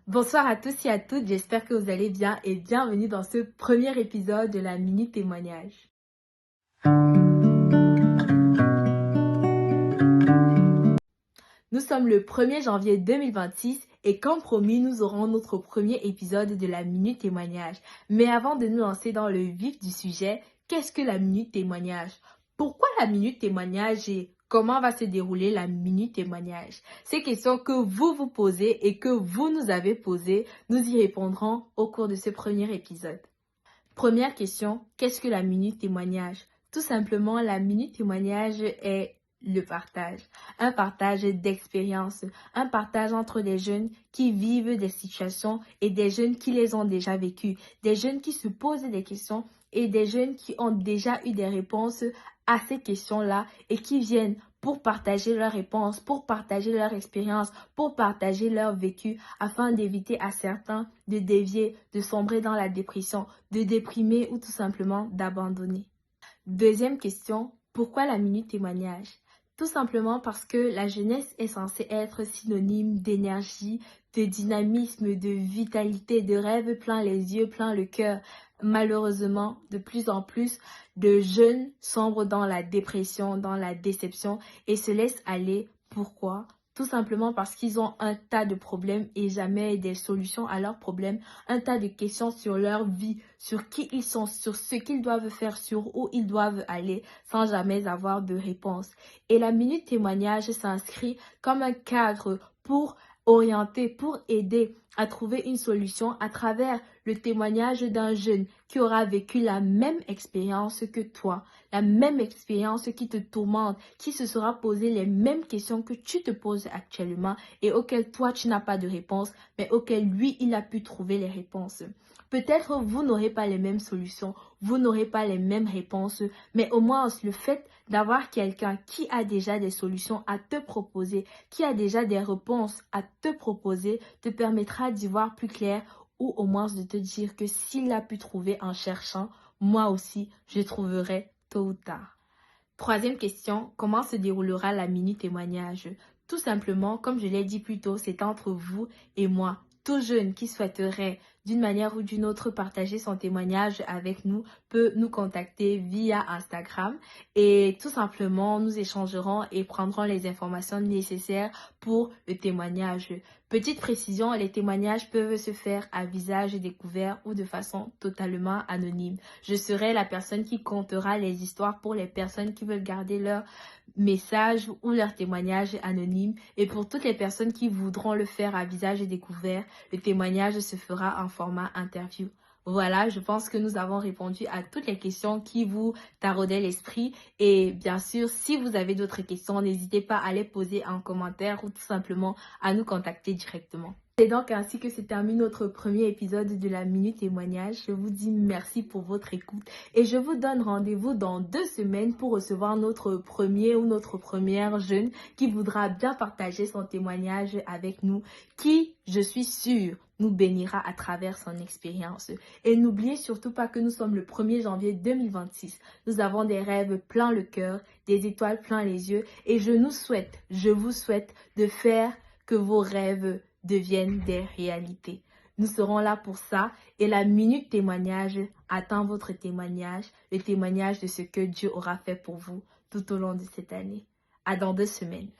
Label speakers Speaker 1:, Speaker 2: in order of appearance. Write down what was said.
Speaker 1: Bonsoir à tous et à toutes, j'espère que vous allez bien et bienvenue dans ce premier épisode de la Minute Témoignage. Nous sommes le 1er janvier 2026 et comme promis, nous aurons notre premier épisode de la Minute Témoignage. Mais avant de nous lancer dans le vif du sujet, qu'est-ce que la Minute Témoignage? Pourquoi la Minute Témoignage et comment va se dérouler la Minute Témoignage? Ces questions que vous vous posez et que vous nous avez posées, nous y répondrons au cours de ce premier épisode. Première question, qu'est-ce que la Minute Témoignage? Tout simplement, la Minute Témoignage est le partage. Un partage d'expérience, un partage entre des jeunes qui vivent des situations et des jeunes qui les ont déjà vécues, des jeunes qui se posent des questions et des jeunes qui ont déjà eu des réponses à ces questions-là et qui viennent pour partager leurs réponses, pour partager leur expérience, pour partager leur vécu afin d'éviter à certains de dévier, de sombrer dans la dépression, de déprimer ou tout simplement d'abandonner. Deuxième question, pourquoi la Minute Témoignage? Tout simplement parce que la jeunesse est censée être synonyme d'énergie, de dynamisme, de vitalité, de rêve plein les yeux, plein le cœur. Malheureusement, de plus en plus de jeunes sombrent dans la dépression, dans la déception et se laissent aller. Pourquoi? Tout simplement parce qu'ils ont un tas de problèmes et jamais des solutions à leurs problèmes, un tas de questions sur leur vie, sur qui ils sont, sur ce qu'ils doivent faire, sur où ils doivent aller, sans jamais avoir de réponse. Et la Minute Témoignage s'inscrit comme un cadre pour orienter, pour aider à trouver une solution à travers le témoignage d'un jeune qui aura vécu la même expérience que toi, la même expérience qui te tourmente, qui se sera posé les mêmes questions que tu te poses actuellement et auxquelles toi tu n'as pas de réponse, mais auxquelles lui il a pu trouver les réponses. Peut-être vous n'aurez pas les mêmes solutions, vous n'aurez pas les mêmes réponses, mais au moins le fait d'avoir quelqu'un qui a déjà des solutions à te proposer, qui a déjà des réponses à te proposer, te permettra d'y voir plus clair ou au moins de te dire que s'il a pu trouver en cherchant, moi aussi, je trouverai tôt ou tard. Troisième question, comment se déroulera la Minute Témoignage? Tout simplement, comme je l'ai dit plus tôt, c'est entre vous et moi. Tout jeune qui souhaiterait d'une manière ou d'une autre partager son témoignage avec nous peut nous contacter via Instagram et tout simplement nous échangerons et prendrons les informations nécessaires pour le témoignage. Petite précision, les témoignages peuvent se faire à visage découvert ou de façon totalement anonyme. Je serai la personne qui comptera les histoires pour les personnes qui veulent garder leur message ou leur témoignage anonyme et pour toutes les personnes qui voudront le faire à visage découvert, le témoignage se fera en format interview. Voilà, je pense que nous avons répondu à toutes les questions qui vous taraudaient l'esprit. Et bien sûr, si vous avez d'autres questions, n'hésitez pas à les poser en commentaire ou tout simplement à nous contacter directement. C'est donc ainsi que se termine notre premier épisode de la Minute Témoignage. Je vous dis merci pour votre écoute et je vous donne rendez-vous dans 2 semaines pour recevoir notre premier ou notre première jeune qui voudra bien partager son témoignage avec nous, qui, je suis sûre, nous bénira à travers son expérience. Et n'oubliez surtout pas que nous sommes le 1er janvier 2026. Nous avons des rêves plein le cœur, des étoiles plein les yeux et je vous souhaite de faire que vos rêves deviennent des réalités. Nous serons là pour ça et la Minute Témoignage attend votre témoignage, le témoignage de ce que Dieu aura fait pour vous tout au long de cette année. À dans 2 semaines.